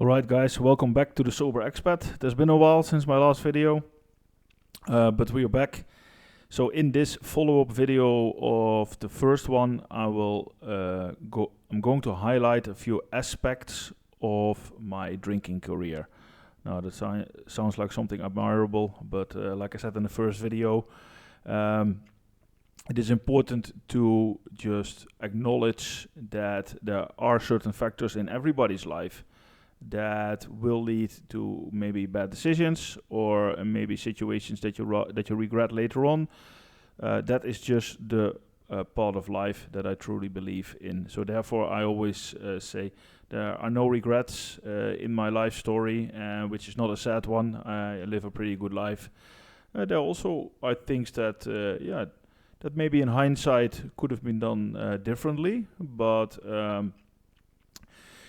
Alright guys, welcome back to the Sober Expat. It has been a while since my last video, but we are back. So in this follow-up video of the first one, I'm going to highlight a few aspects of my drinking career. Now that sounds like something admirable, but like I said in the first video, it is important to just acknowledge that there are certain factors in everybody's life that will lead to maybe bad decisions or maybe situations that you regret later on. That is just the part of life that I truly believe in. So therefore, I always say there are no regrets in my life story, which is not a sad one. I live a pretty good life. There also are things that, that maybe in hindsight could have been done differently, but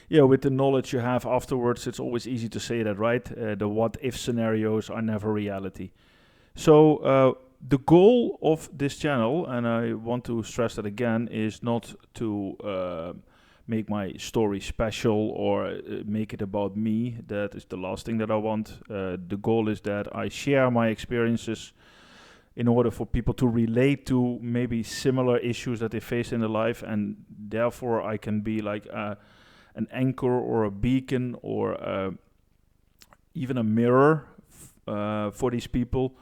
with the knowledge you have afterwards, it's always easy to say that, right? The what-if scenarios are never reality. So the goal of this channel, and I want to stress that again, is not to make my story special or make it about me. That is the last thing that I want. The goal is that I share my experiences in order for people to relate to maybe similar issues that they face in their life, and therefore I can be like an anchor or a beacon or even a mirror for these people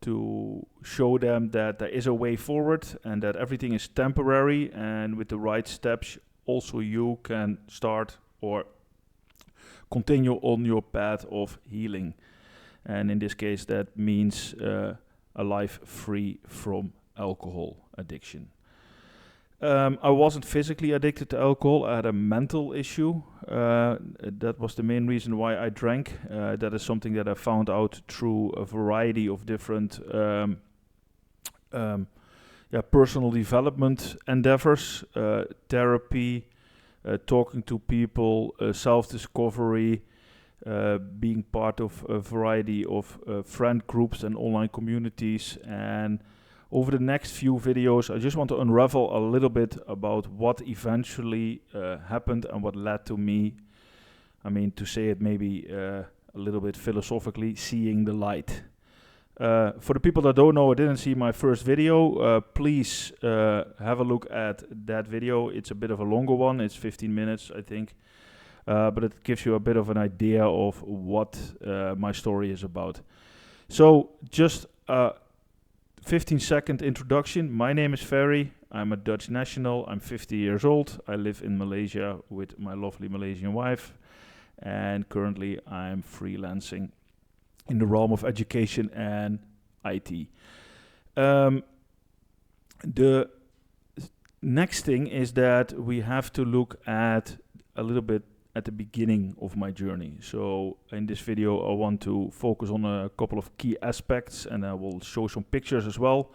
to show them that there is a way forward and that everything is temporary, and with the right steps also you can start or continue on your path of healing. And in this case that means a life free from alcohol addiction. I wasn't physically addicted to alcohol. I had a mental issue. That was the main reason why I drank. That is something that I found out through a variety of different personal development endeavors, therapy, talking to people, self-discovery, being part of a variety of friend groups and online communities. And over the next few videos, I just want to unravel a little bit about what eventually happened and what led to me, to say it maybe a little bit philosophically, seeing the light. For the people that don't know or didn't see my first video, please have a look at that video. It's a bit of a longer one. It's 15 minutes, I think. But it gives you a bit of an idea of what my story is about. So just 15-second introduction. My name is Ferry. I'm a Dutch national. I'm 50 years old. I live in Malaysia with my lovely Malaysian wife. And currently I'm freelancing in the realm of education and IT. The next thing is that we have to look at a little bit at the beginning of my journey. So in this video I want to focus on a couple of key aspects, and I will show some pictures as well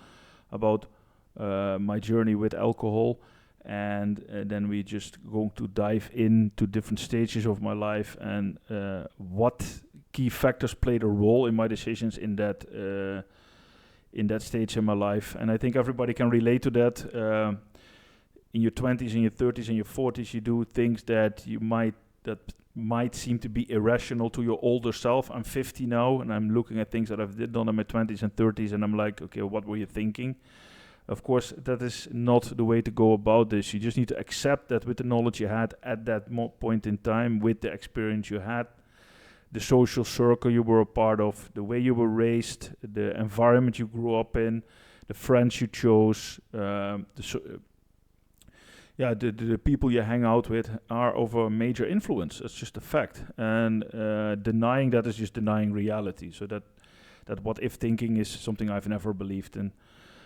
about my journey with alcohol, and then we just going to dive into different stages of my life and what key factors played a role in my decisions in that stage in my life. And I think everybody can relate to that. In your 20s, in your 30s, in your 40s, you do things that might seem to be irrational to your older self. I'm 50 now, and I'm looking at things that I've done in my 20s and 30s, and I'm like, okay, what were you thinking? Of course, that is not the way to go about this. You just need to accept that with the knowledge you had at that point in time, with the experience you had, the social circle you were a part of, the way you were raised, the environment you grew up in, the friends you chose, the people you hang out with are of a major influence. It's just a fact. And denying that is just denying reality. So that what-if thinking is something I've never believed in.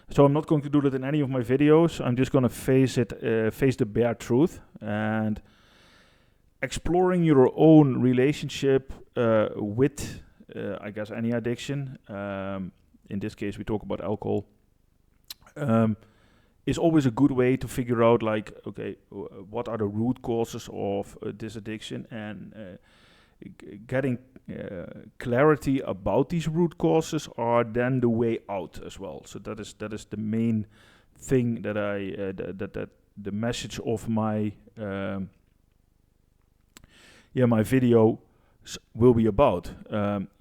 So I'm not going to do that in any of my videos. I'm just going to face the bare truth, and exploring your own relationship with, I guess, any addiction. In this case, we talk about alcohol. Is always a good way to figure out, like, okay, what are the root causes of this addiction, and getting clarity about these root causes are then the way out as well. So that is the main thing that that the message of my my video will be about.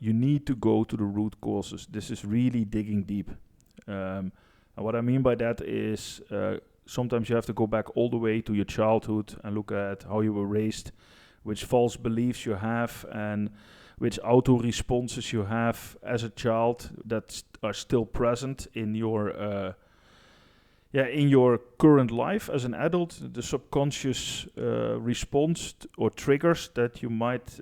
You need to go to the root causes. This is really digging deep. And what I mean by that is sometimes you have to go back all the way to your childhood and look at how you were raised, which false beliefs you have, and which auto responses you have as a child that are still present in your current life as an adult. The subconscious response or triggers that you might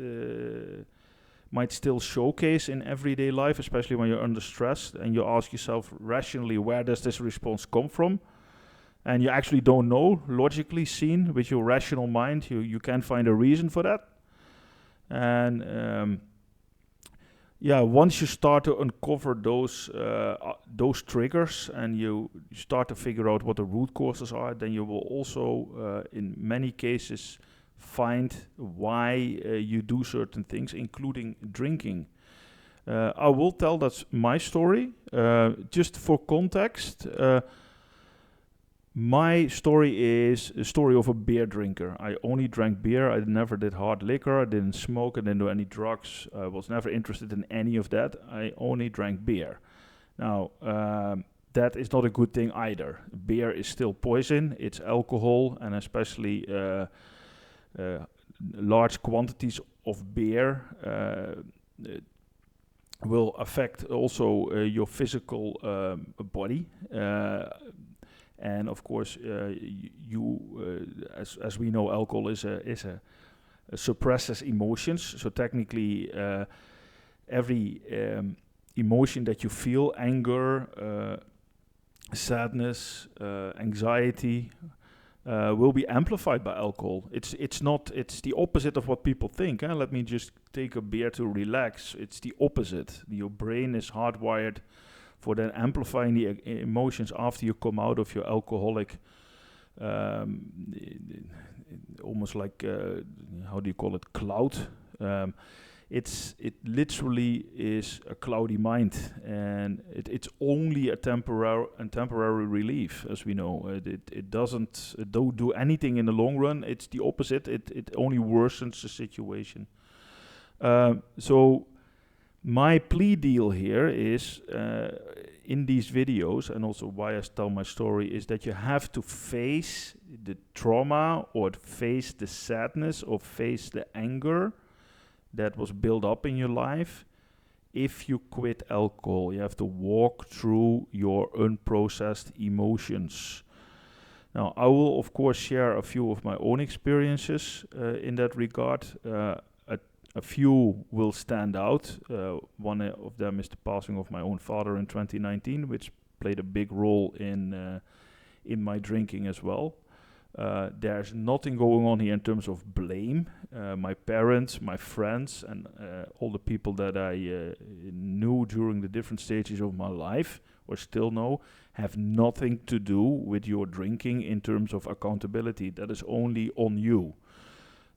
still showcase in everyday life, especially when you're under stress, and you ask yourself rationally, where does this response come from? And you actually don't know, logically seen, with your rational mind, you can't find a reason for that. And once you start to uncover those triggers and you start to figure out what the root causes are, then you will also, in many cases, find why you do certain things, including drinking. I will tell that's my story. Just for context, my story is a story of a beer drinker. I only drank beer. I never did hard liquor. I didn't smoke. I didn't do any drugs. I was never interested in any of that. I only drank beer. Now, that is not a good thing either. Beer is still poison. It's alcohol, and especially large quantities of beer will affect also your physical body. And of course, as we know, alcohol suppresses emotions. So technically, every emotion that you feel, anger, sadness, anxiety, will be amplified by alcohol. It's the opposite of what people think. Let me just take a beer to relax. It's the opposite. Your brain is hardwired for then amplifying the emotions after you come out of your alcoholic, almost like, how do you call it, cloud. It literally is a cloudy mind, and it's only a temporary relief, as we know. It don't do anything in the long run. It's the opposite. It only worsens the situation. So my plea deal here is, in these videos, and also why I tell my story, is that you have to face the trauma or face the sadness or face the anger that was built up in your life. If you quit alcohol, you have to walk through your unprocessed emotions. Now, I will, of course, share a few of my own experiences in that regard. A few will stand out. One of them is the passing of my own father in 2019, which played a big role in my drinking as well. There's nothing going on here in terms of blame. My parents, my friends, and all the people that I knew during the different stages of my life, or still know, have nothing to do with your drinking in terms of accountability. That is only on you.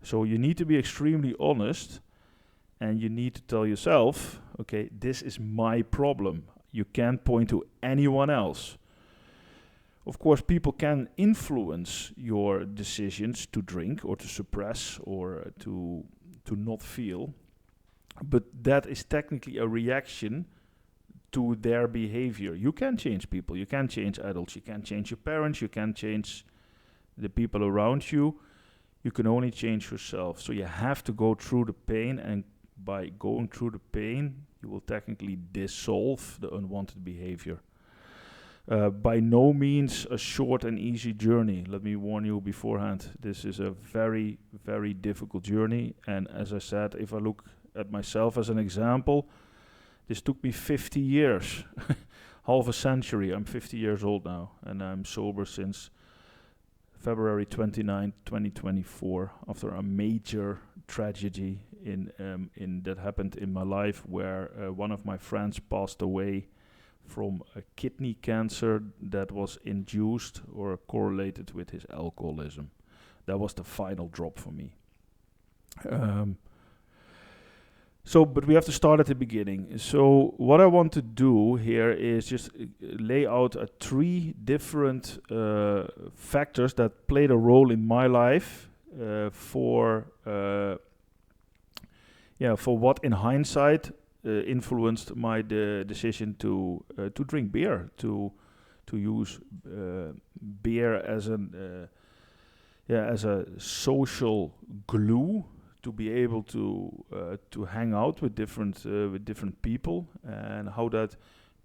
So you need to be extremely honest, and you need to tell yourself, okay, this is my problem. You can't point to anyone else. Of course, people can influence your decisions to drink or to suppress or to not feel, but that is technically a reaction to their behavior. You can change people. You can change adults. You can change your parents. You can change the people around you. You can only change yourself. So you have to go through the pain, and by going through the pain, you will technically dissolve the unwanted behavior. By no means a short and easy journey. Let me warn you beforehand. This is a very, very difficult journey. And as I said, if I look at myself as an example, this took me 50 years, half a century. I'm 50 years old now, and I'm sober since February 29, 2024, after a major tragedy in that happened in my life, where one of my friends passed away from a kidney cancer that was induced or correlated with his alcoholism. That was the final drop for me. But we have to start at the beginning. So what I want to do here is just lay out 3 different factors that played a role in my life for what in hindsight influenced my decision to drink beer, to use beer as as a social glue, to be able to hang out with different people, and how that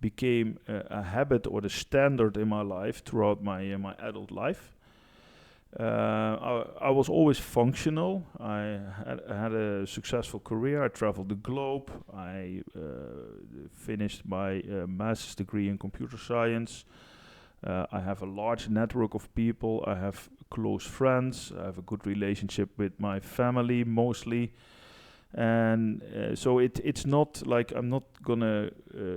became a habit or the standard in my life throughout my adult life. I was always functional. I had a successful career. I traveled the globe. I finished my master's degree in computer science. I have a large network of people. I have close friends. I have a good relationship with my family mostly. And so it's not like I'm not gonna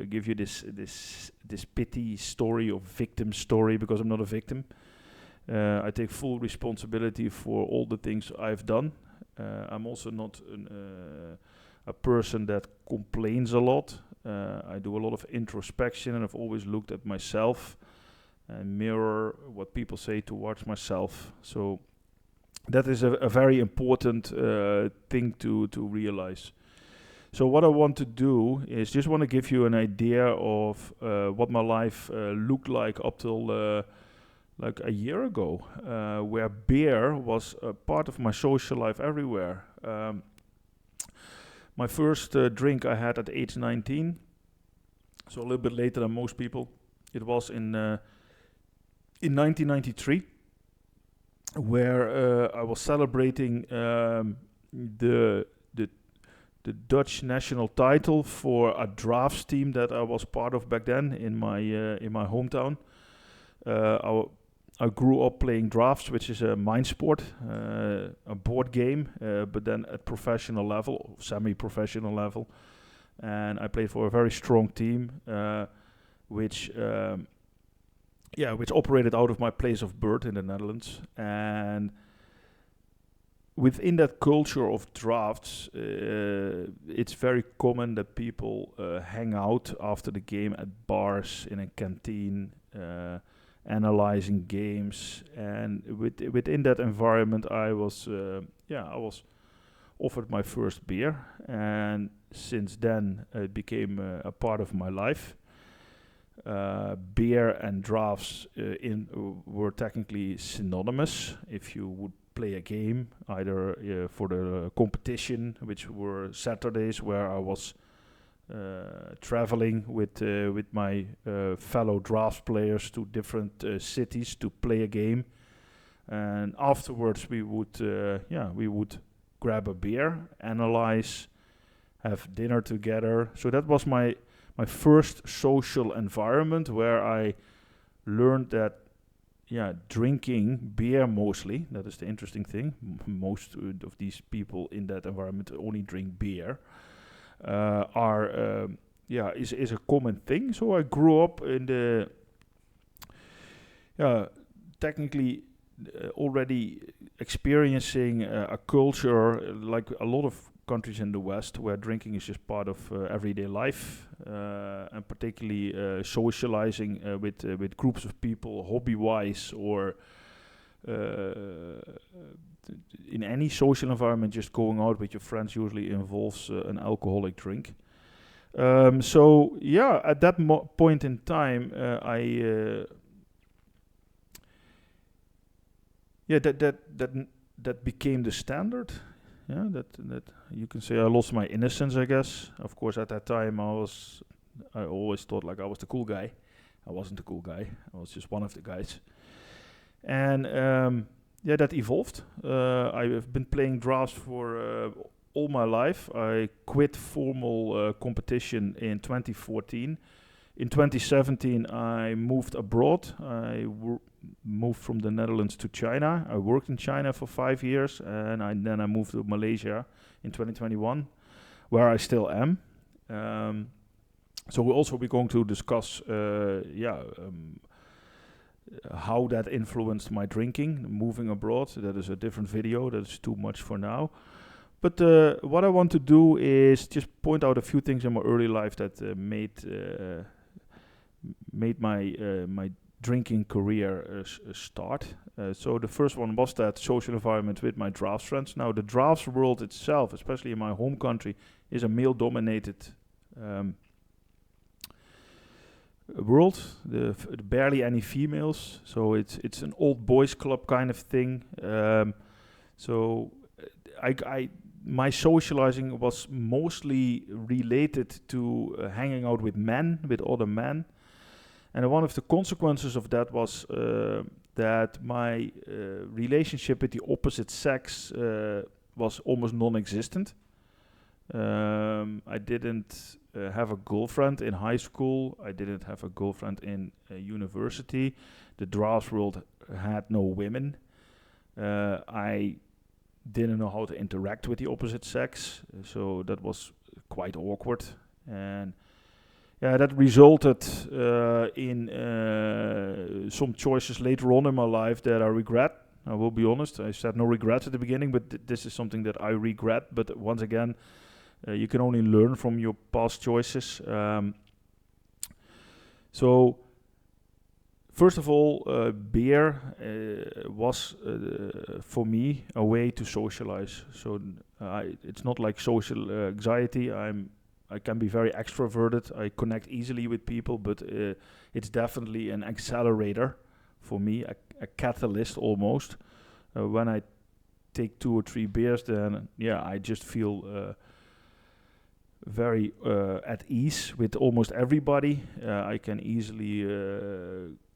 give you this pity story or victim story, because I'm not a victim. I take full responsibility for all the things I've done. I'm also not a person that complains a lot. I do a lot of introspection, and I've always looked at myself and mirror what people say towards myself. So that is a very important thing to realize. So what I want to do is just want to give you an idea of what my life looked like up till like a year ago, where beer was a part of my social life everywhere. My first drink I had at age 19, so a little bit later than most people. It was in 1993, where I was celebrating the Dutch national title for a drafts team that I was part of back then in my hometown. I grew up playing drafts, which is a mind sport, a board game, but then at professional level, semi-professional level. And I played for a very strong team, which operated out of my place of birth in the Netherlands. And within that culture of drafts, it's very common that people hang out after the game at bars, in a canteen, analyzing games. And within that environment, I was offered my first beer, and since then it became a part of my life. Beer and drafts were technically synonymous. If you would play a game, either for the competition, which were Saturdays, where I was traveling with my fellow drafts players to different cities to play a game, and afterwards we would grab a beer, analyze, have dinner together. So that was my first social environment, where I learned that drinking beer mostly, that is the interesting thing, most of these people in that environment only drink beer, is a common thing. So I grew up in the technically already experiencing a culture like a lot of countries in the West, where drinking is just part of everyday life, and particularly socializing with groups of people, hobby-wise, or in any social environment. Just going out with your friends usually involves an alcoholic drink. At that point in time, that became the standard. Yeah, that you can say I lost my innocence, I guess. Of course, at that time I always thought like I was the cool guy. I wasn't the cool guy. I was just one of the guys. And that evolved. I have been playing drafts for all my life. I quit formal competition in 2014. In 2017, I moved abroad. I moved from the Netherlands to China. I worked in China for 5 years, and then I moved to Malaysia in 2021, where I still am. So we'll also be going to discuss how that influenced my drinking, moving abroad. That is a different video. That is too much for now. But what I want to do is just point out a few things in my early life that made my drinking career start. So the first one was that social environment with my drafts friends. Now the drafts world itself, especially in my home country, is a male-dominated world. Barely any females, so it's an old boys club kind of thing. So my socializing was mostly related to hanging out with men, with other men. And one of the consequences of that was that my relationship with the opposite sex was almost non-existent. I didn't have a girlfriend in high school. I didn't have a girlfriend in university. The drafts world had no women. I didn't know how to interact with the opposite sex, so that was quite awkward. And yeah, that resulted in some choices later on in my life that I regret. I will be honest. I said no regrets at the beginning, but this is something that I regret. But once again, you can only learn from your past choices. So, first of all, beer was for me a way to socialize. So it's not like social anxiety. I can be very extroverted. I connect easily with people, but it's definitely an accelerator for me, a catalyst almost. When I take 2 or 3 beers, then I just feel very at ease with almost everybody. I can easily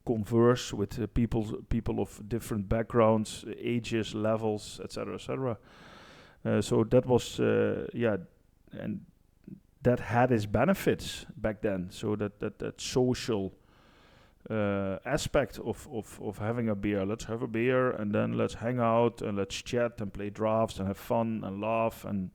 converse with people of different backgrounds, ages, levels, etc., etc. So that was and that had its benefits back then. So that social aspect of having a beer. Let's have a beer and then let's hang out and let's chat and play drafts and have fun and laugh and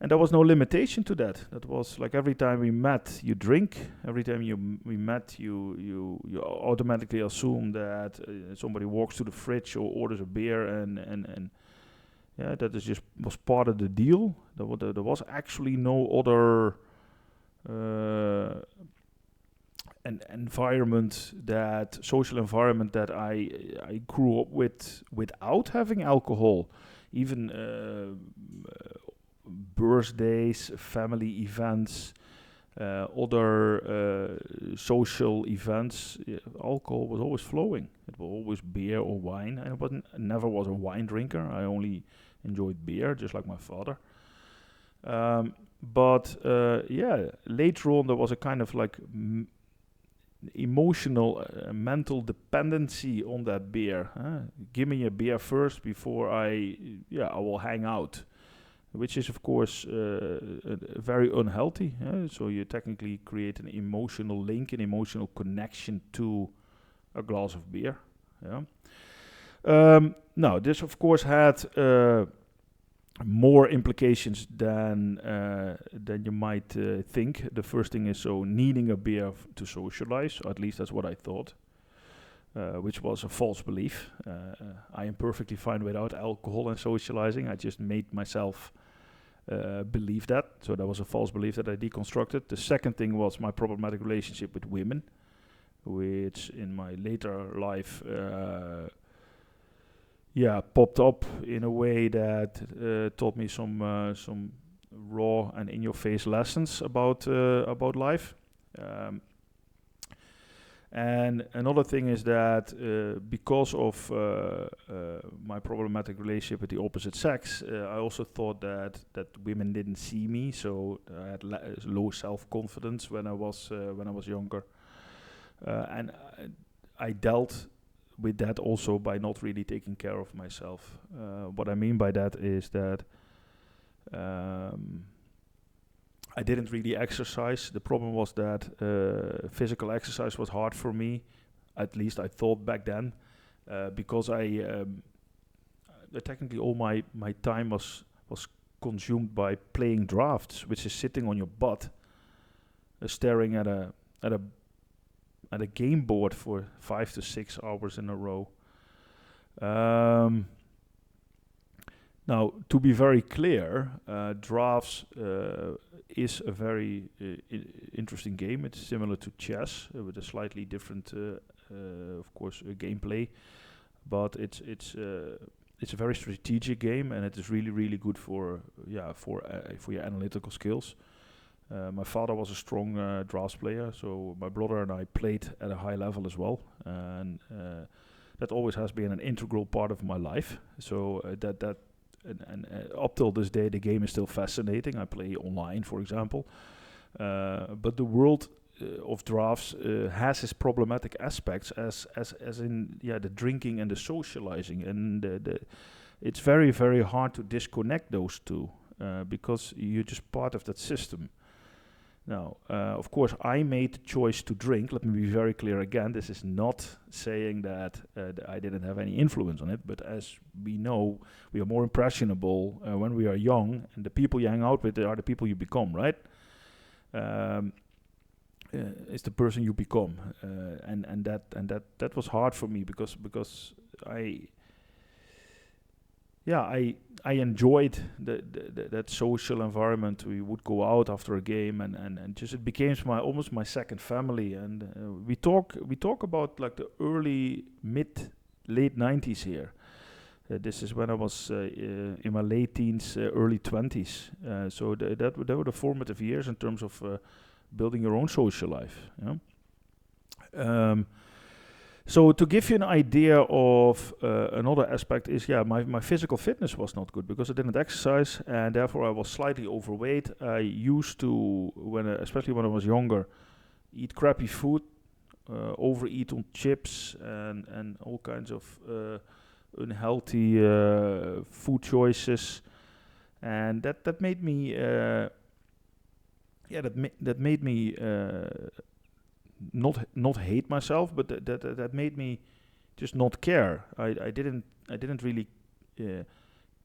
And there was no limitation to that. That was like every time we met, you drink. Every time we met, you automatically assume that somebody walks to the fridge or orders a beer and that is just was part of the deal. There was actually no other social environment that I grew up with without having alcohol. Even birthdays, family events, other social events, alcohol was always flowing. It was always beer or wine. I never was a wine drinker. I only enjoyed beer, just like my father. But later on there was a kind of like emotional, mental dependency on that beer. Give me a beer first before I will hang out. Which is, of course, very unhealthy. So you technically create an emotional link, an emotional connection to a glass of beer. Now, this, of course, had more implications than you might think. The first thing is needing a beer to socialize. Or at least that's what I thought. Which was a false belief. I am perfectly fine without alcohol and socializing. I just made myself believe that. So that was a false belief that I deconstructed. The second thing was my problematic relationship with women, which in my later life popped up in a way that taught me some raw and in-your-face lessons about life. And another thing is that because of my problematic relationship with the opposite sex, I also thought that women didn't see me, so I had low self-confidence when I was younger, and I dealt with that also by not really taking care of myself. What I mean by that is that I didn't really exercise. The problem was that physical exercise was hard for me. At least I thought back then, because technically all my time was consumed by playing drafts, which is sitting on your butt, staring at a game board for 5 to 6 hours in a row. Now, to be very clear, drafts is a very interesting game. It's similar to chess with a slightly different, of course, gameplay, but it's a very strategic game, and it is really really good for your analytical skills. My father was a strong drafts player, so my brother and I played at a high level as well, and that always has been an integral part of my life. So and up till this day, the game is still fascinating. I play online, for example, but the world of drafts has its problematic aspects, as in the drinking and the socializing, and it's very very hard to disconnect those two because you're just part of that system. Now, of course, I made the choice to drink. Let me be very clear again. This is not saying that I didn't have any influence on it, but as we know, we are more impressionable when we are young, and the people you hang out with are the people you become, right? It's the person you become, and that was hard for me because I enjoyed that social environment. We would go out after a game, and just it became almost my second family. And we talk about like the early late 90s here. This is when I was in my late teens, early 20s. So that were the formative years in terms of building your own social life. So to give you an idea of another aspect is, my physical fitness was not good because I didn't exercise, and therefore I was slightly overweight. I used to, especially when I was younger, eat crappy food, overeat on chips and all kinds of unhealthy food choices, and that made me that made me not hate myself, but that made me just not care. I didn't really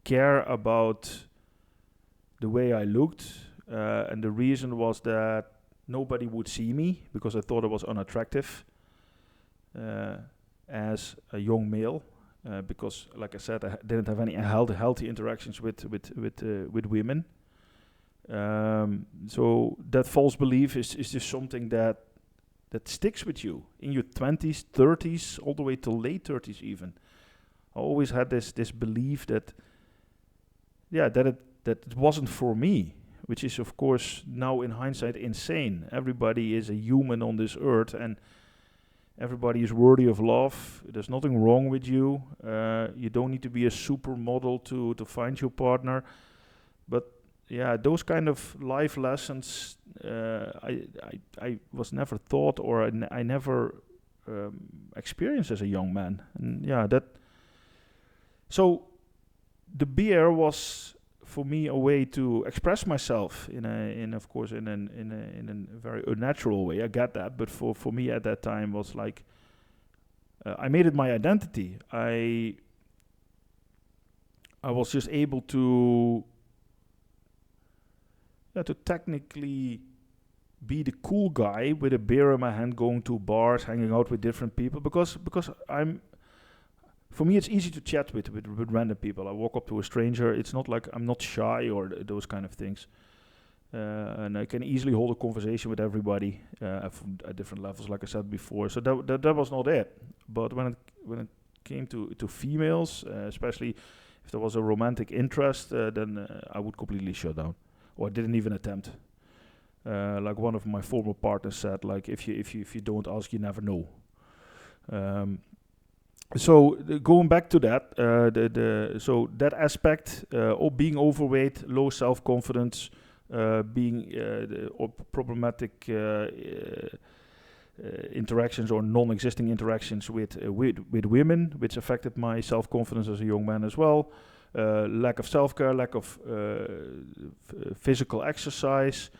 care about the way I looked, and the reason was that nobody would see me because I thought I was unattractive as a young male. Because, like I said, I didn't have any healthy interactions with women. So that false belief is just something that sticks with you in your 20s, 30s, all the way till late 30s even. I always had this belief that it wasn't for me, which is of course now in hindsight insane. Everybody is a human on this earth, and everybody is worthy of love. There's nothing wrong with you. You don't need to be a supermodel to find your partner. But those kind of life lessons I was never taught, or I never experienced as a young man. And so the beer was for me a way to express myself in a very unnatural way. I get that, but for me at that time was like I made it my identity. I was just able to technically be the cool guy with a beer in my hand, going to bars, hanging out with different people, because for me it's easy to chat with random people. I walk up to a stranger. It's not like I'm not shy or those kind of things, and I can easily hold a conversation with everybody at different levels, like I said before. So that was not it. But when it came to females, especially if there was a romantic interest, then I would completely shut down. Or I didn't even attempt. Like one of my former partners said, like if you don't ask, you never know. So going back to that, so that aspect of being overweight, low self-confidence, being problematic interactions or non-existing interactions with women, which affected my self-confidence as a young man as well. Lack of self-care, lack of physical exercise,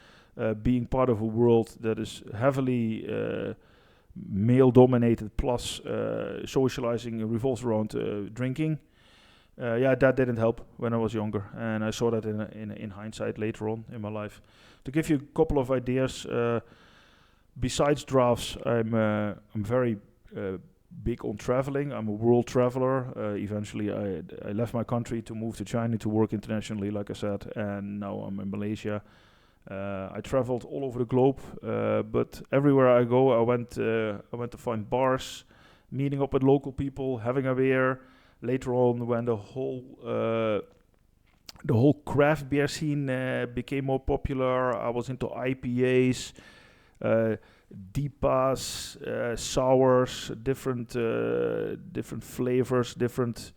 being part of a world that is heavily male-dominated, plus socializing revolves around drinking. That didn't help when I was younger, and I saw that in hindsight later on in my life. To give you a couple of ideas, besides drafts, I'm very big on traveling. I'm a world traveler. Eventually, I left my country to move to China to work internationally, like I said, and now I'm in Malaysia. I traveled all over the globe, but everywhere I go, I went to find bars, meeting up with local people, having a beer. Later on, when the whole craft beer scene became more popular, I was into IPAs, DIPAs, sours, different flavors, different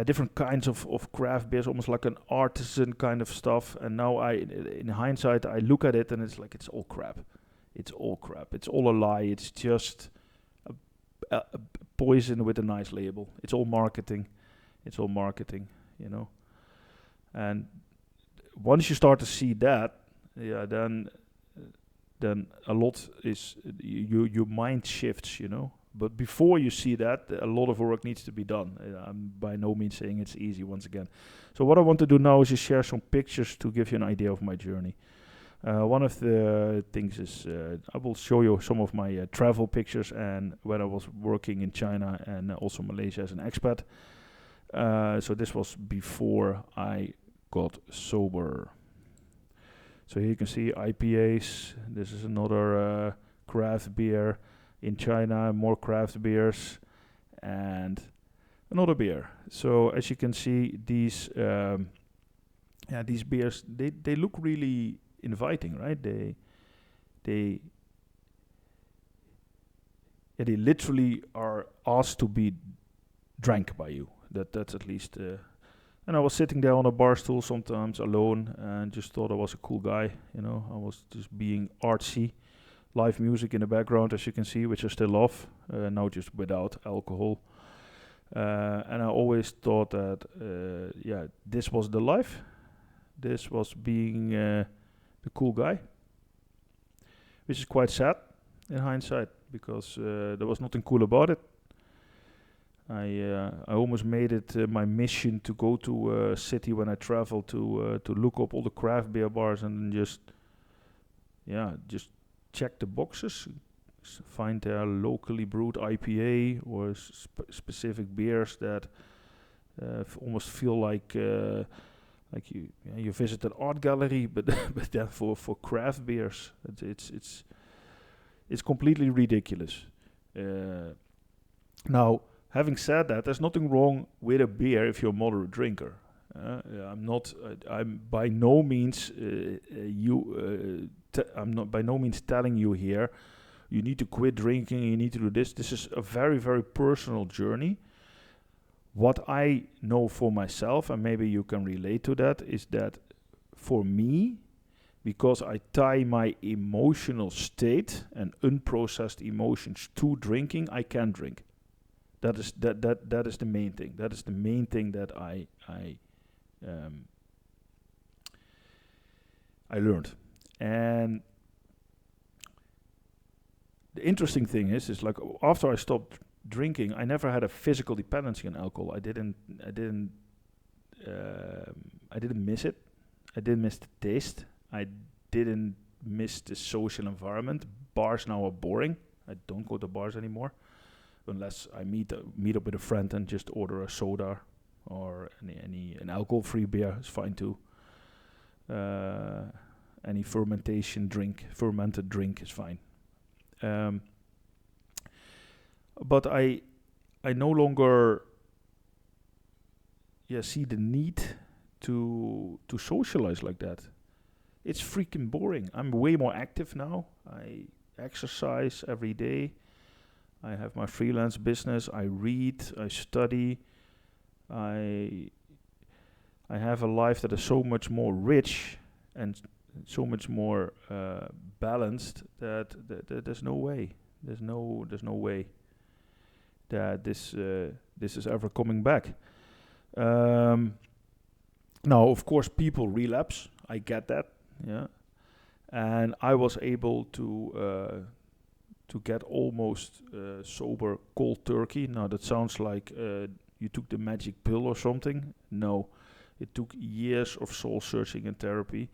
different kinds of craft beers, almost like an artisan kind of stuff. And now in hindsight, I look at it and it's like it's all crap. It's all crap. It's all a lie. It's just a poison with a nice label. It's all marketing. It's all marketing, you know. And once you start to see that, then a lot is your mind shifts, you know. But before you see that, a lot of work needs to be done. I'm by no means saying it's easy once again. So what I want to do now is just share some pictures to give you an idea of my journey. One of the things is I will show you some of my travel pictures and when I was working in China and also Malaysia as an expat. So this was before I got sober. So here you can see IPAs. This is another craft beer. In China, more craft beers and another beer. So as you can see, these beers they look really inviting, right? They literally are asked to be drank by you. That's at least. And I was sitting there on a bar stool sometimes alone and just thought I was a cool guy. You know, I was just being artsy. Live music in the background, as you can see, which I still love, now just without alcohol. And I always thought that, this was the life. This was being the cool guy, which is quite sad in hindsight, because there was nothing cool about it. I almost made it my mission to go to a city when I travel to look up all the craft beer bars and just check the boxes, find their locally brewed IPA or specific beers that almost feel like you visit an art gallery, but but then for craft beers, it's completely ridiculous. Now, having said that, there's nothing wrong with a beer if you're a moderate drinker. I'm by no means I'm not by no means telling you here you need to quit drinking, you need to do this. This is a very, very personal journey. What I know for myself, and maybe you can relate to that, is that for me, because I tie my emotional state and unprocessed emotions to drinking, I can drink. That is the main thing. That is the main thing that I learned. And the interesting thing is like after I stopped drinking, I never had a physical dependency on alcohol. I didn't miss it. I didn't miss the taste. I didn't miss the social environment. Bars now are boring. I don't go to bars anymore, unless I meet up with a friend and just order a soda or an alcohol-free beer is fine too. Any fermented drink is fine. But I no longer see the need to socialize like that. It's freaking boring. I'm way more active now. I exercise every day. I have my freelance business. I read. I study. I have a life that is so much more rich and so much more balanced that there's no way. There's no way that this is ever coming back. Now, of course, people relapse. I get that. Yeah, and I was able to get almost sober cold turkey. Now that sounds like you took the magic pill or something. No, it took years of soul searching and therapy.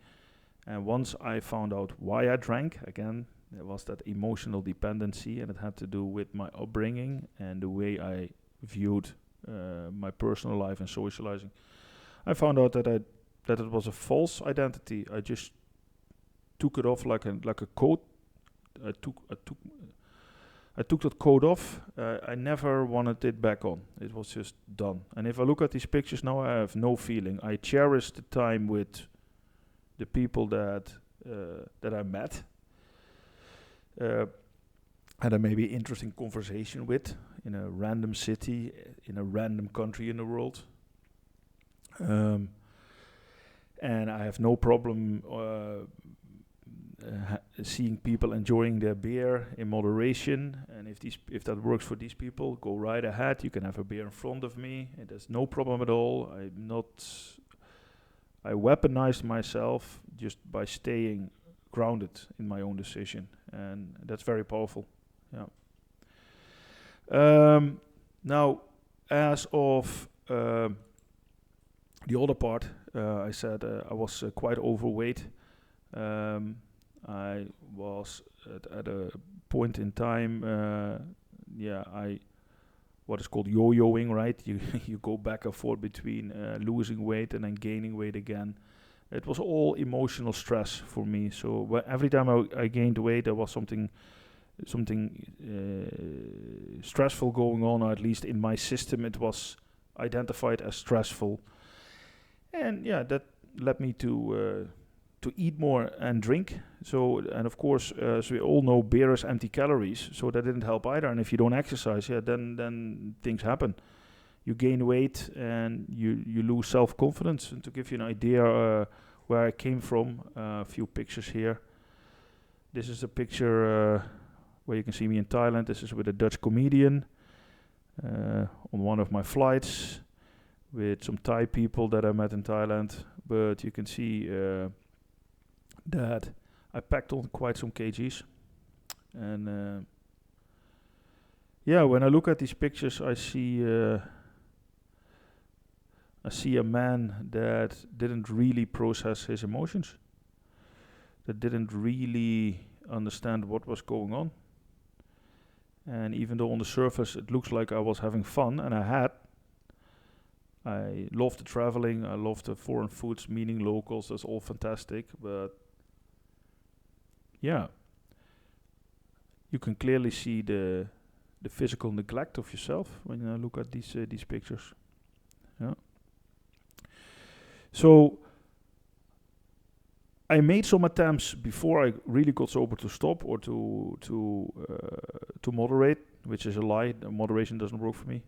And once I found out why I drank, again, There was that emotional dependency, and it had to do with my upbringing and the way I viewed my personal life and socializing. I found out that it was a false identity. I just took it off like a coat. I took that coat off. I never wanted it back on. It was just done. And if I look at these pictures now, I have no feeling. I cherish the time with the people that I met. Had a maybe interesting conversation with in a random city, in a random country in the world. And I have no problem seeing people enjoying their beer in moderation. And if that works for these people, go right ahead. You can have a beer in front of me. There's no problem at all. I weaponized myself just by staying grounded in my own decision, and that's very powerful. Yeah. Now, as of the other part, I said I was quite overweight. I was at a point in time, what is called yo-yoing, right? You go back and forth between losing weight and then gaining weight again. It was all emotional stress for me. So every time I gained weight, there was something stressful going on, or at least in my system, it was identified as stressful. And that led me to eat more and drink. So, and of course, as we all know, beer is empty calories, so that didn't help either. And if you don't exercise, then things happen. You gain weight and you lose self-confidence. And to give you an idea where I came from, a few pictures here. This is a picture where you can see me in Thailand. This is with a Dutch comedian on one of my flights with some Thai people that I met in Thailand. But you can see that I packed on quite some kgs. And when I look at these pictures, I see a man that didn't really process his emotions, that didn't really understand what was going on. And even though on the surface it looks like I was having fun, and I loved the traveling, I loved the foreign foods, meeting locals, that's all fantastic, but you can clearly see the physical neglect of yourself when you look at these pictures. Yeah. So I made some attempts before I really got sober to stop or to moderate, which is a lie. Moderation doesn't work for me.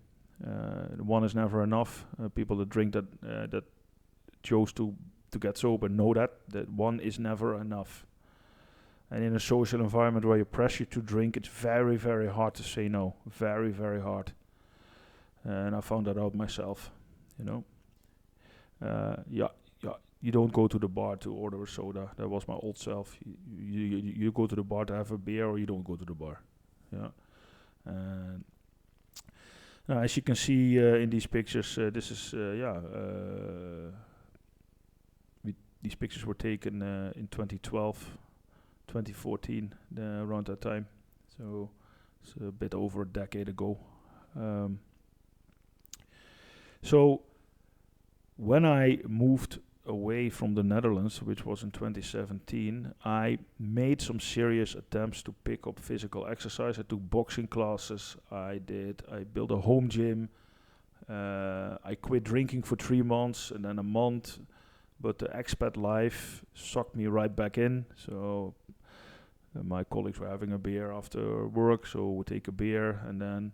One is never enough. People that drink that chose to get sober know that one is never enough. And in a social environment where you're pressured to drink, it's very, very hard to say no. Very, very hard. And I found that out myself, You don't go to the bar to order a soda. That was my old self. You go to the bar to have a beer, or you don't go to the bar. Yeah. And as you can see in these pictures, this is these pictures were taken in 2012, 2014, around that time. So it's a bit over a decade ago. So when I moved away from the Netherlands, which was in 2017, I made some serious attempts to pick up physical exercise. I took boxing classes. I built a home gym. I quit drinking for 3 months and then a month, but the expat life sucked me right back in. So my colleagues were having a beer after work, so we would take a beer, and then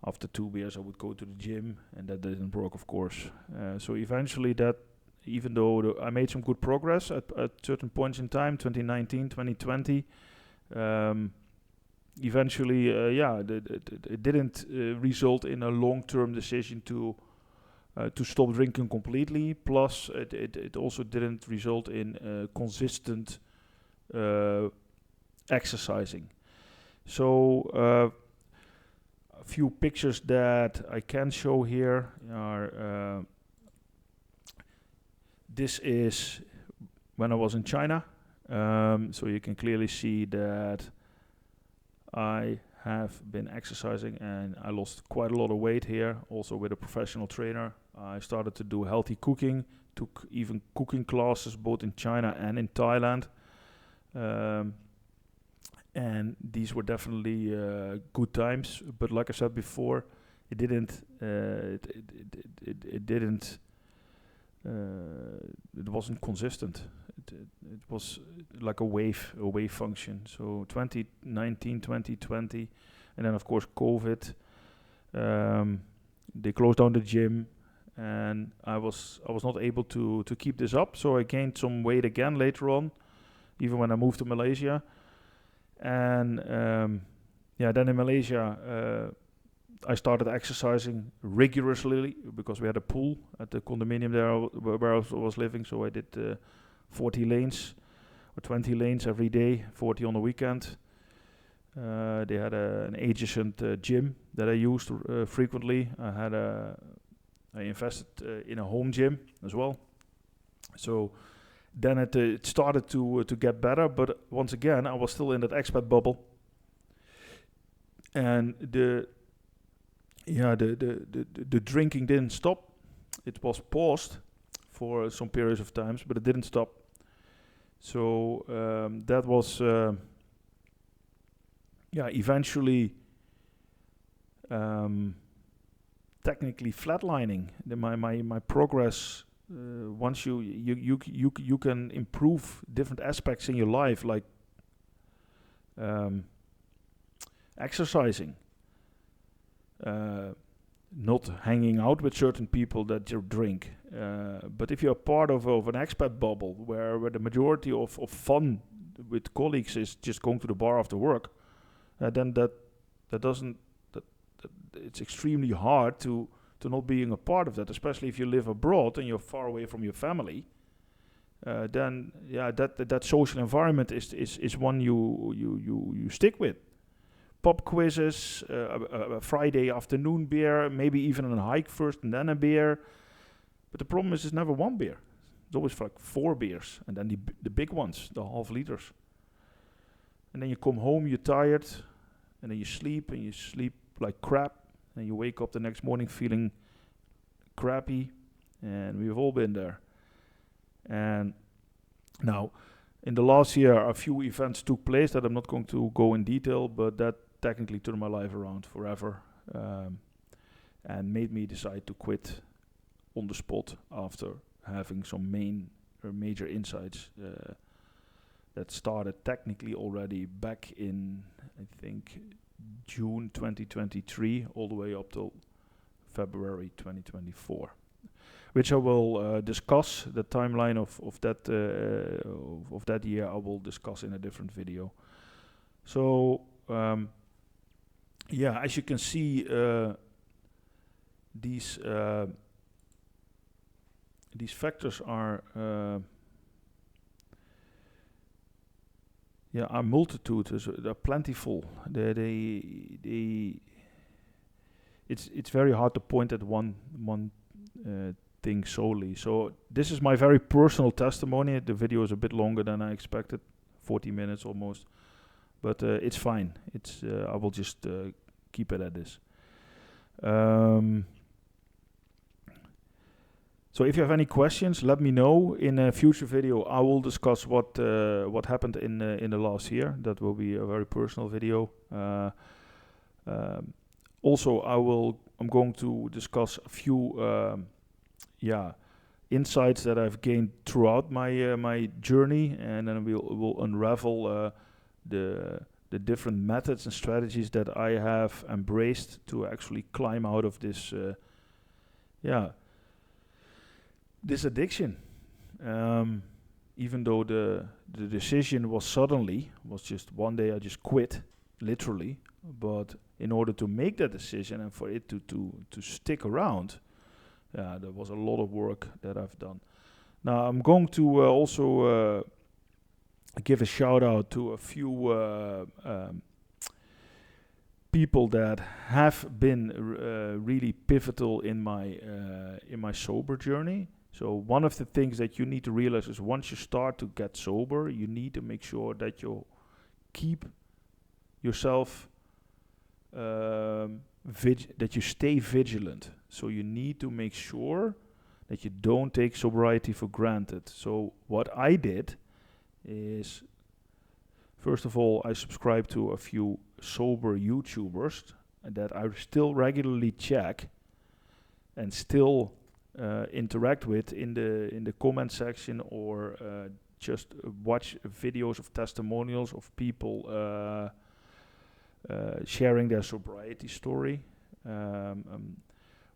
after 2 beers I would go to the gym, and that didn't work, of course. So eventually even though I made some good progress at certain points in time, 2019, 2020, eventually, it didn't result in a long-term decision to stop drinking completely. Plus, it also didn't result in consistent exercising. So, a few pictures that I can show here are. This is when I was in China, so you can clearly see that I have been exercising, and I lost quite a lot of weight here, also with a professional trainer. I started to do healthy cooking, took even cooking classes both in China and in Thailand. And these were definitely good times, but like I said before, it didn't it wasn't consistent. It was like a wave function. So 2019, 2020, and then of course COVID. They closed down the gym, and I was not able to keep this up. So I gained some weight again later on, even when I moved to Malaysia. And then in Malaysia, I started exercising rigorously because we had a pool at the condominium there where I was living. So I did 40 lanes or 20 lanes every day, 40 on the weekend. They had an adjacent gym that I used frequently. I invested in a home gym as well. So then it started to get better, but once again I was still in that expat bubble, and the drinking didn't stop. It was paused for some periods of times, but it didn't stop. So that was eventually technically flatlining. My progress. Once you can improve different aspects in your life, like exercising, not hanging out with certain people that you drink. But if you're part of an expat bubble where the majority of fun with colleagues is just going to the bar after work, then it's extremely hard to not being a part of that, especially if you live abroad and you're far away from your family. Then that social environment is one you stick with. Pub quizzes, a Friday afternoon beer, maybe even a hike first and then a beer. But the problem is, it's never one beer. It's always like 4 beers, and then the big ones, the half liters. And then you come home, you're tired, and then you sleep like crap. And you wake up the next morning feeling crappy, and we've all been there. And now, in the last year, a few events took place that I'm not going to go in detail, but that technically turned my life around forever, and made me decide to quit on the spot after having some major insights that started technically already back in, I think, June 2023 all the way up till February 2024, which I will discuss. The timeline of that year I will discuss in a different video. So as you can see, these factors are multitude. They're plentiful. It's very hard to point at one thing solely. So this is my very personal testimony. The video is a bit longer than I expected, 40 minutes almost, but it's fine. I will just keep it at this. So if you have any questions, let me know. In a future video, I will discuss what happened in the last year. That will be a very personal video. Also, I'm going to discuss a few insights that I've gained throughout my journey, and then we'll unravel the different methods and strategies that I have embraced to actually climb out of this this addiction. Even though the decision was just one day I just quit, literally. But in order to make that decision and for it to stick around, there was a lot of work that I've done. Now I'm going to also give a shout out to a few people that have been really pivotal in my sober journey. So one of the things that you need to realize is once you start to get sober, you need to make sure that you keep yourself that you stay vigilant. So you need to make sure that you don't take sobriety for granted. So what I did is, first of all, I subscribe to a few sober YouTubers that I still regularly check and still interact with in the comment section, or just watch videos of testimonials of people sharing their sobriety story.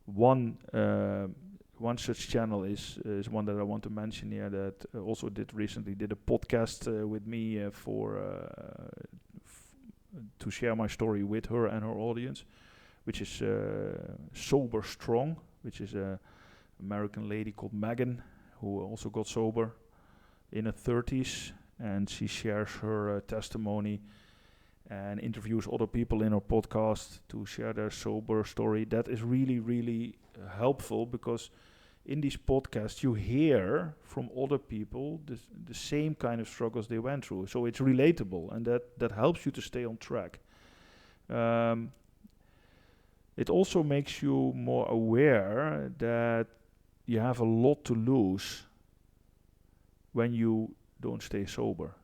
One such channel is one that I want to mention here, that also recently did a podcast with me to share my story with her and her audience, which is Sober Strong, which is a American lady called Megan, who also got sober in her 30s, and she shares her testimony and interviews other people in her podcast to share their sober story. That is really, really helpful, because in these podcasts you hear from other people the same kind of struggles they went through. So it's relatable, and that helps you to stay on track. It also makes you more aware that you have a lot to lose when you don't stay sober.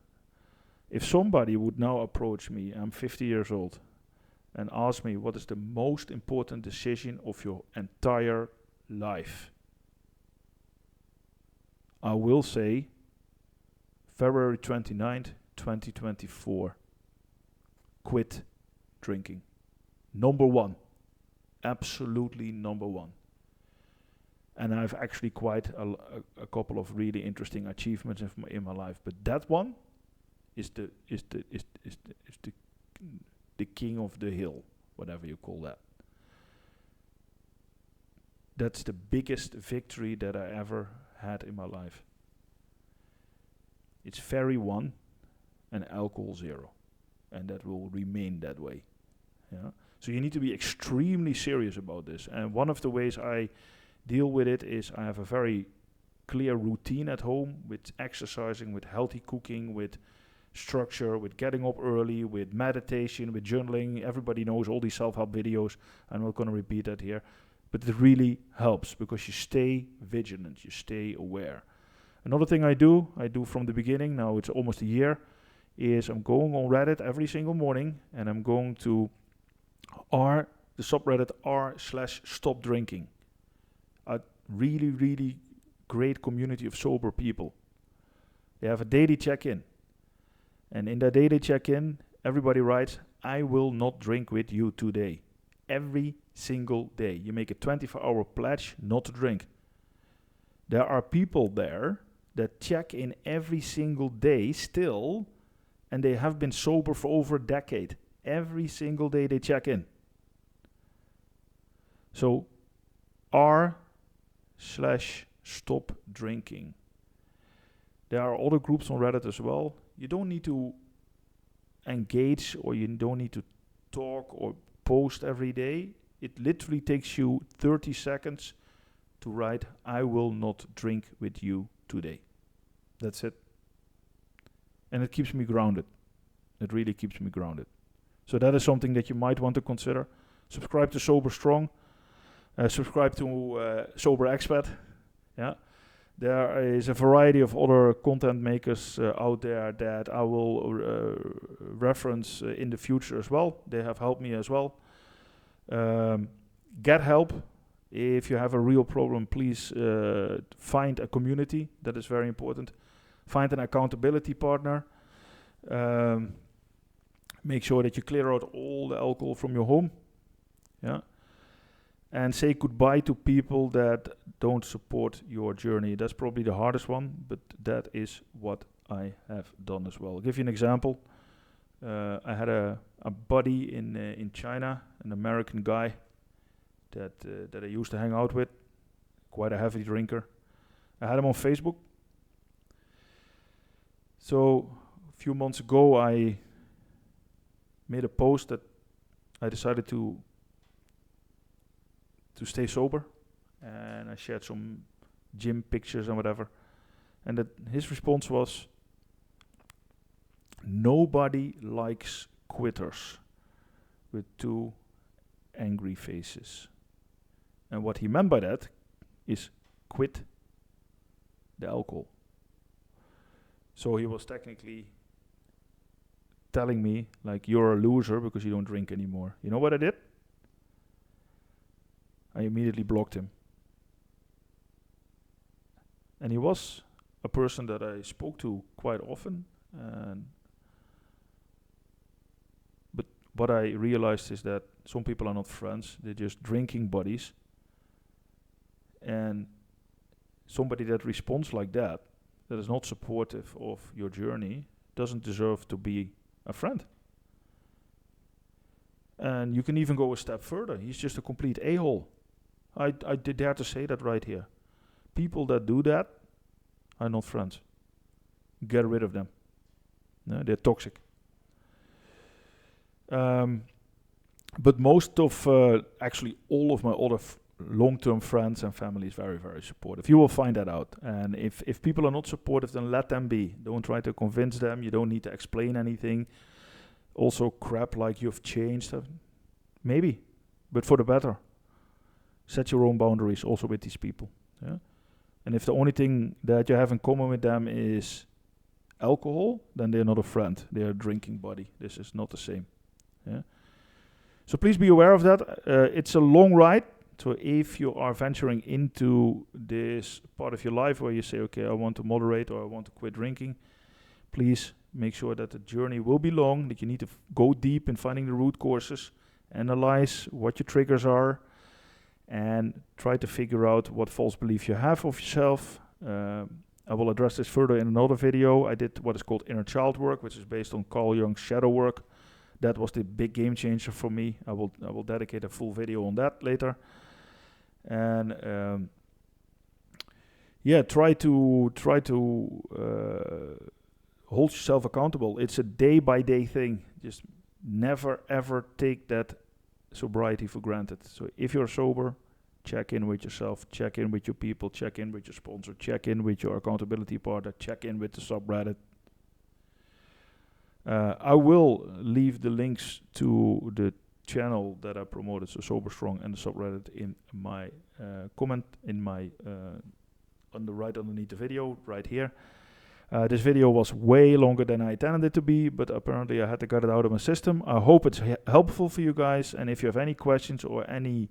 If somebody would now approach me, I'm 50 years old, and ask me what is the most important decision of your entire life, I will say February 29th, 2024. Quit drinking. Number one. Absolutely number one. And I've actually quite a couple of really interesting achievements in my life, but that one is the king of the hill, whatever you call that. That's the biggest victory that I ever had in my life. It's ferry 1 and alcohol 0, and that will remain that way. Yeah. So you need to be extremely serious about this. And one of the ways I deal with it is I have a very clear routine at home, with exercising, with healthy cooking, with structure, with getting up early, with meditation, with journaling. Everybody knows all these self-help videos. I'm not going to repeat that here. But it really helps, because you stay vigilant, you stay aware. Another thing I do from the beginning, now it's almost a year, is I'm going on Reddit every single morning, and I'm going to the subreddit r/stop drinking. A really, really great community of sober people. They have a daily check-in. And in that daily check-in, everybody writes, I will not drink with you today. Every single day. You make a 24-hour pledge not to drink. There are people there that check in every single day still, and they have been sober for over a decade. Every single day they check in. So r/stop drinking. There are other groups on Reddit as well. You don't need to engage, or you don't need to talk or post every day. It literally takes you 30 seconds to write, I will not drink with you today. That's it. And it keeps me grounded. It really keeps me grounded. So that is something that you might want to consider. Subscribe to Sober Strong. Subscribe to Sober Expat. Yeah. There is a variety of other content makers out there that I will reference in the future as well. They have helped me as well. Get help. If you have a real problem, please find a community. That is very important. Find an accountability partner. Make sure that you clear out all the alcohol from your home. Yeah. And say goodbye to people that don't support your journey. That's probably the hardest one, but that is what I have done as well. I'll give you an example. I had a buddy in China, an American guy that I used to hang out with, quite a heavy drinker. I had him on Facebook. So a few months ago, I made a post that I decided to stay sober, and I shared some gym pictures and whatever. And his response was, nobody likes quitters with 2 angry faces. And what he meant by that is quit the alcohol. So he was technically telling me, like, you're a loser because you don't drink anymore. You know what I did? I immediately blocked him. And he was a person that I spoke to quite often. But what I realized is that some people are not friends. They're just drinking buddies. And somebody that responds like that is not supportive of your journey, doesn't deserve to be a friend. And you can even go a step further. He's just a complete a-hole. I dare to say that right here. People that do that are not friends. Get rid of them. No, they're toxic. But most of, actually all of my other long-term friends and family is very, very supportive. You will find that out. And if people are not supportive, then let them be. Don't try to convince them. You don't need to explain anything. Also crap like you've changed. Maybe, but for the better. Set your own boundaries also with these people. Yeah? And if the only thing that you have in common with them is alcohol, then they're not a friend. They're a drinking buddy. This is not the same. Yeah? So please be aware of that. It's a long ride. So if you are venturing into this part of your life where you say, okay, I want to moderate or I want to quit drinking, please make sure that the journey will be long, that you need to go deep in finding the root causes, analyze what your triggers are, and try to figure out what false belief you have of yourself. I will address this further in another video. I did what is called inner child work, which is based on Carl Jung's shadow work. That was the big game changer for me. I will dedicate a full video on that later. And try to hold yourself accountable. It's a day-by-day thing. Just never ever take that sobriety for granted. So if you're sober, check in with yourself, check in with your people, check in with your sponsor, check in with your accountability partner, check in with the subreddit. I will leave the links to the channel that I promoted, so Sober Strong, and the subreddit in my comment in my right underneath the video right here. This video was way longer than I intended it to be, but apparently I had to get it out of my system. I hope it's helpful for you guys, and if you have any questions or any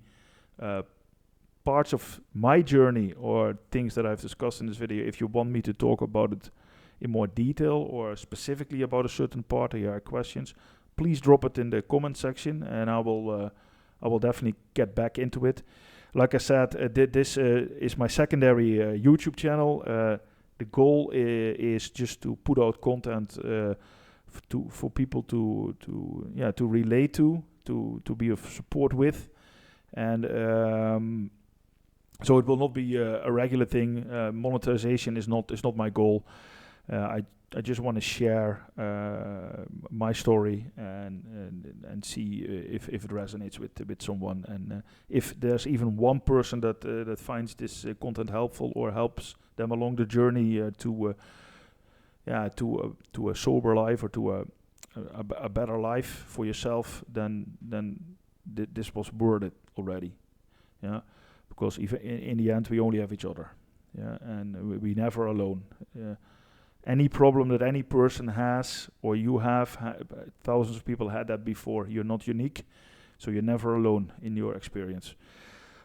parts of my journey or things that I've discussed in this video, if you want me to talk about it in more detail or specifically about a certain part or your questions, please drop it in the comment section, and I will definitely get back into it. Like I said, this is my secondary YouTube channel. The goal is just to put out content for people to relate to be of support with, and so it will not be a regular thing. Monetization is not my goal. I just want to share my story and see if it resonates with someone, and if there's even one person that finds this content helpful or helps them along the journey to a sober life or to a better life for yourself, then this was worth it already. Yeah, because even in the end we only have each other. Yeah, and we never alone. Any problem that any person has or you have, thousands of people had that before. You're not unique, so you're never alone in your experience.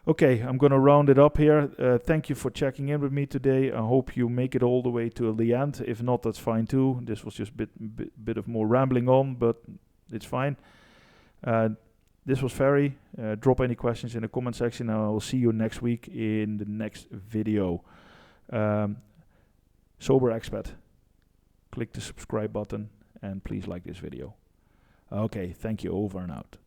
Okay, I'm going to round it up here. Thank you for checking in with me today. I hope you make it all the way to the end. If not, that's fine too. This was just a bit of more rambling on, but it's fine. This was Ferry. Drop any questions in the comment section, and I will see you next week in the next video. Sober Expat. Click the subscribe button and please like this video. Okay, thank you. Over and out.